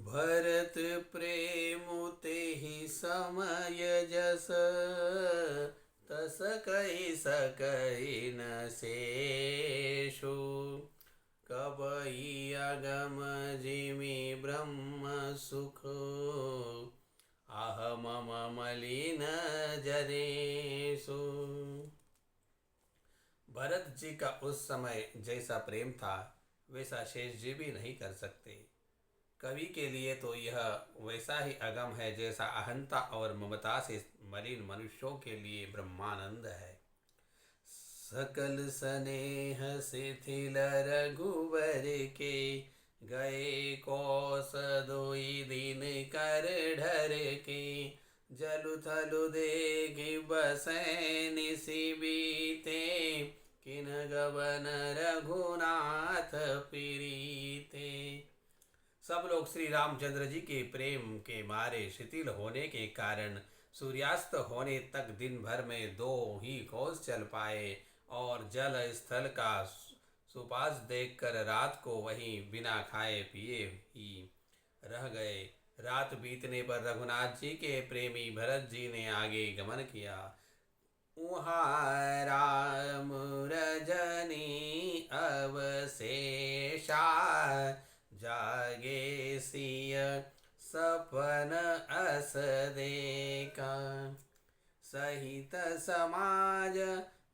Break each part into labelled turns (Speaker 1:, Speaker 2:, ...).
Speaker 1: भरत प्रेम तेहि समय जस, तस कहि सकहि न शेषु। कबहि अगम जिमि ब्रह्म सुख, आह मम मलिन जनेषु। भरत जी का उस समय जैसा प्रेम था वैसा शेष जी भी नहीं कर सकते। कवि के लिए तो यह वैसा ही अगम है जैसा अहंता और ममता से मलिन मनुष्यों के लिए ब्रह्मानंद है। सकल स्नेह शिथिल रघुवर के, गए कोस दोई दिन कर ढर के। जलु थलु देखि बसै निसि बीते, किन गवन रघुनाथ प्रीते। सब लोग श्री रामचंद्र जी के प्रेम के मारे शिथिल होने के कारण सूर्यास्त होने तक दिन भर में 2 ही कोस चल पाए और जल स्थल का सुपास देखकर रात को वहीं बिना खाए पिए ही रह गए। रात बीतने पर रघुनाथ जी के प्रेमी भरत जी ने आगे गमन किया। उहाँ राम रजनी अवशेषा, जागे सिय सपन अस देखा। सहित समाज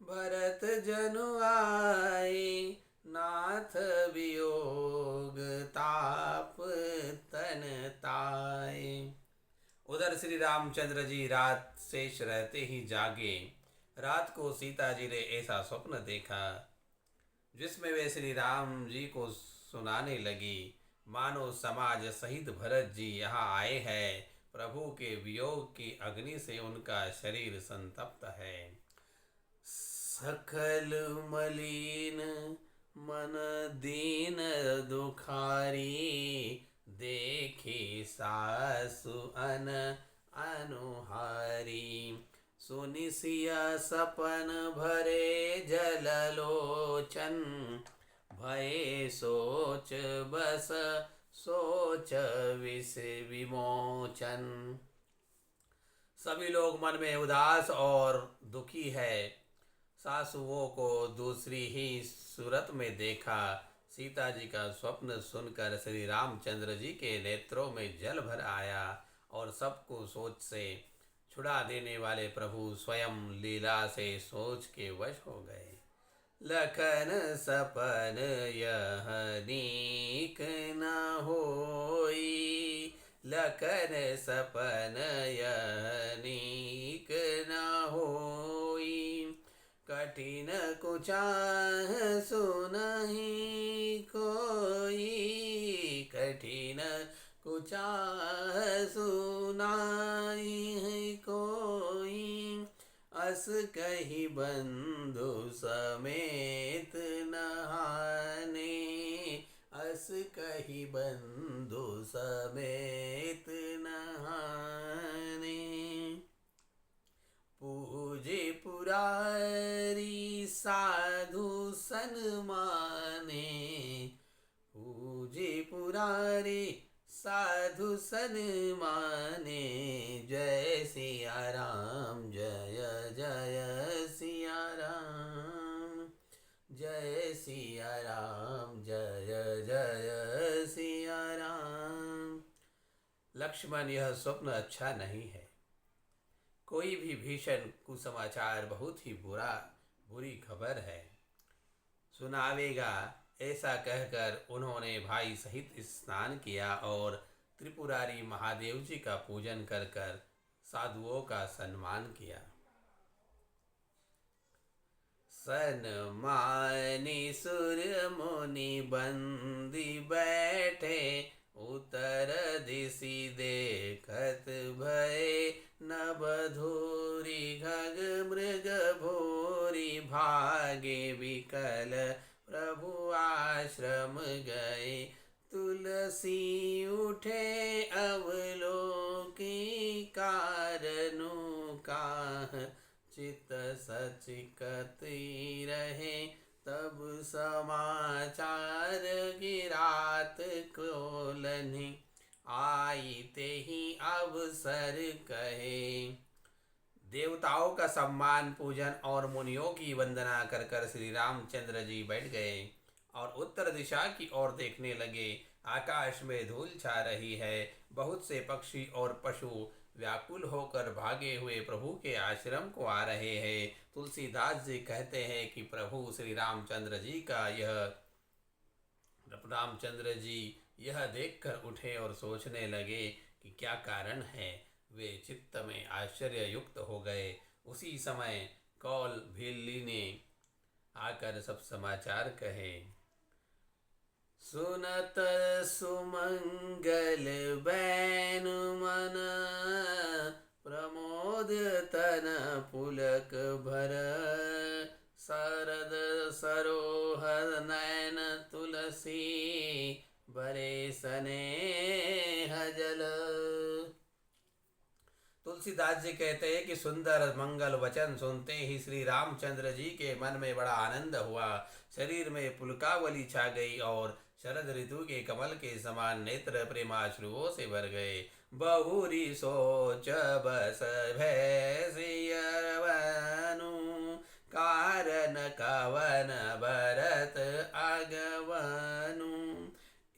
Speaker 1: भरत जनु आए, नाथ वियोग ताप तन ताए। उधर श्री रामचंद्र जी रात शेष रहते ही जागे। रात को सीता जी ने ऐसा स्वप्न देखा जिसमें वे श्री राम जी को सुनाने लगी, मानो समाज सहित भरत जी यहाँ आए हैं। प्रभु के वियोग की अग्नि से उनका शरीर संतप्त है। सकल मलिन मन दीन दुखारी, देखी सासु अन अनुहारी। सुनि सिया सपन भरे जललोचन, भये सोच बस सोच विष विमोचन। सभी लोग मन में उदास और दुखी है। सासुओं को दूसरी ही सूरत में देखा। सीता जी का स्वप्न सुनकर श्री रामचंद्र जी के नेत्रों में जल भर आया और सबको सोच से छुड़ा देने वाले प्रभु स्वयं लीला से सोच के वश हो गए। लखन सपन यह नीक न होई, लखन सपन यह नीक न होई। कठिन कुचाह सुनहि कोई, कठिन कुचाह सुनाई कोई। अस कहि बंधु समेत नहाने, अस कहि बंधु समेत नहाने। पूजे पुरारी साधु सन्माने, पूजे पुरारी साधु सन्माने। जय सिया राम जय जय सिया राम, जय सिया राम जय जय सिया राम। लक्ष्मण, यह स्वप्न अच्छा नहीं है। कोई भी भीषण कुसमाचार बहुत ही बुरी खबर है सुनावेगा। ऐसा कहकर उन्होंने भाई सहित स्नान किया और त्रिपुरारी महादेव जी का पूजन कर कर साधुओं का सम्मान किया। सन्मानी सुर मुनि बंदी बैठे, उतर दिशि देखत भय नभधुरी। घग मृग भूरी भागे विकल, प्रभु आश्रम गए। तुलसी उठे अवलोकी, कारनु काह चित सचिकती रहे। तब समाचार गिरात कोलनि, आई ते ही अवसर कहे। देवताओं का सम्मान पूजन और मुनियों की वंदना कर कर श्री रामचंद्र जी बैठ गए और उत्तर दिशा की ओर देखने लगे। आकाश में धूल छा रही है। बहुत से पक्षी और पशु व्याकुल होकर भागे हुए प्रभु के आश्रम को आ रहे हैं। तुलसीदास जी कहते हैं कि प्रभु श्री रामचंद्र जी का रामचंद्र जी यह देखकर उठे और सोचने लगे कि क्या कारण है। वे चित्त में आश्चर्य युक्त हो गए। उसी समय कौल भील्ली ने आकर सब समाचार कहे। सुनत सुमंगल बैन मन, प्रमोद तन पुलक भर, शरद सरोहर नयन तुलसी, बरे स्नेह जल। तुलसीदास जी कहते हैं कि सुंदर मंगल वचन सुनते ही श्री रामचंद्र जी के मन में बड़ा आनंद हुआ। शरीर में पुलकावली छा गई और शरद ऋतु के कमल के समान नेत्र प्रेमाश्रुओं से भर गए। बहुरी सोच बस भय सियरवनु, कारण कवन भरत अगवनु,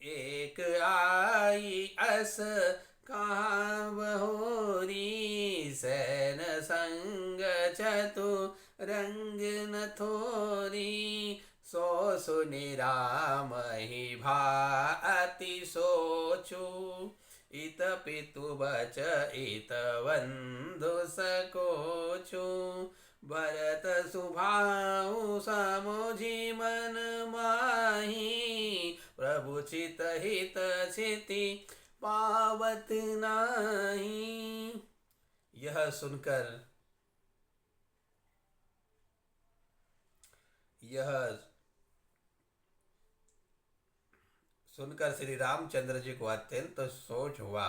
Speaker 1: एक आई अस कहाँ बहोरी, सैन संग चतु रंग न थोरी, सो सुनि राम ही भाति सोचू, इत पितु बच इत बंधु सकोचू, भरत सुभाऊ समझी मन माही, प्रभु चित हित क्षिति पावत नाही। यह सुनकर श्री रामचंद्र जी को अत्यंत सोच हुआ।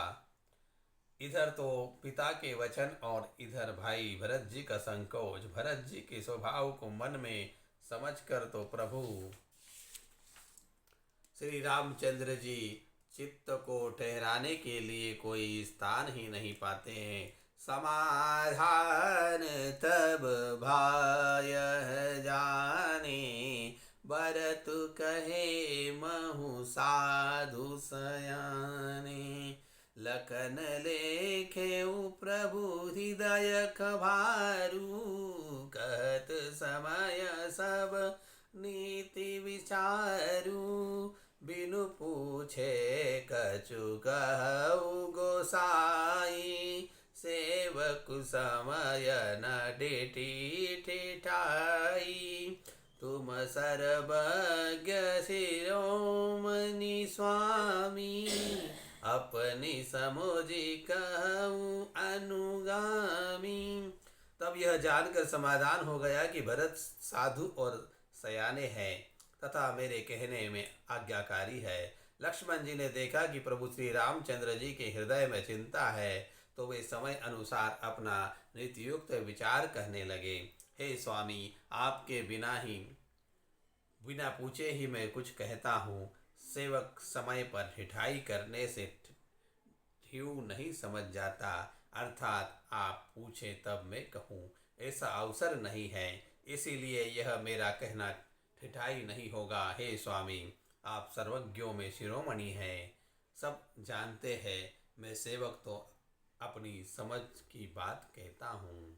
Speaker 1: इधर तो पिता के वचन और इधर भाई भरत जी का संकोच। भरत जी के स्वभाव को मन में समझकर तो प्रभु श्री रामचंद्र जी चित्त को ठहराने के लिए कोई स्थान ही नहीं पाते हैं। समाधान तब भाय जाने, भरत कहे महु साधु सयाने, लखन लेखे प्रभु हृदय कभारू, कहत समय सब नीति विचारू, बिनु पूछे कछु कहु गोसाई, सेवक समय न डेटी ठिठाई, तुम सर्वज्ञ शिरोमणि स्वामी, अपनी समुझी कहूँ अनुगामी। तब यह जानकर समाधान हो गया कि भरत साधु और सयाने हैं तथा मेरे कहने में आज्ञाकारी है। लक्ष्मण जी ने देखा कि प्रभु श्री रामचंद्र जी के हृदय में चिंता है, तो वे समय अनुसार अपना नीतियुक्त विचार कहने लगे। हे स्वामी, आपके बिना पूछे ही मैं कुछ कहता हूँ। सेवक समय पर ठिठाई करने से ठिऊ नहीं समझ जाता, अर्थात आप पूछे तब मैं कहूँ, ऐसा अवसर नहीं है। इसीलिए यह मेरा कहना ठिठाई नहीं होगा। हे स्वामी, आप सर्वज्ञों में शिरोमणि हैं, सब जानते हैं। मैं सेवक तो अपनी समझ की बात कहता हूँ।